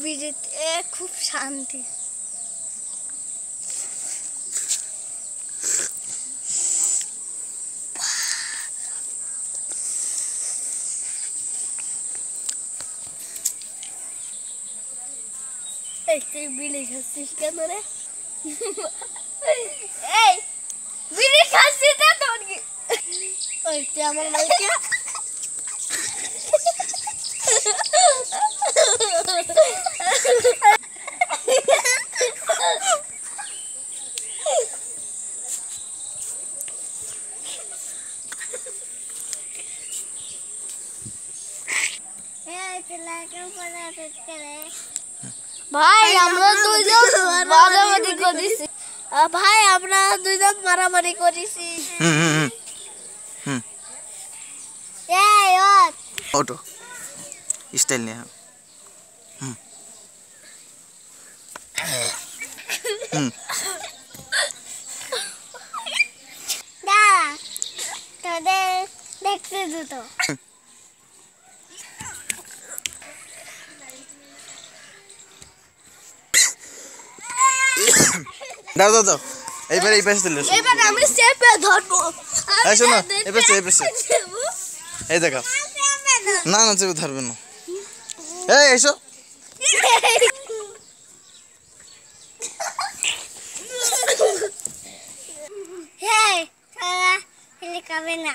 বিড়িতে খুব শান্তি। এই তুই বিড়ি খাচ্ছিস কেন রে? এই বিড়ি খাচ্ছিস না তোর কি? ওই তুই আমার মাইকে ভাই আমরা দুইজন মারামারি করেছি। ভাই আমরা দুইজন মারামারি করেছি। এই অটো স্টাইল নিয়ে তোদের দেখতে দুটো দাও দাও দাও এইবার এই পাশে চলে এসো। এবার আমি চেপে ধরবো। এই শোনো এই পাশে এই দেখো না না চেপে ধরবে না। এই এসো হেই সারা হেলে খাবে না।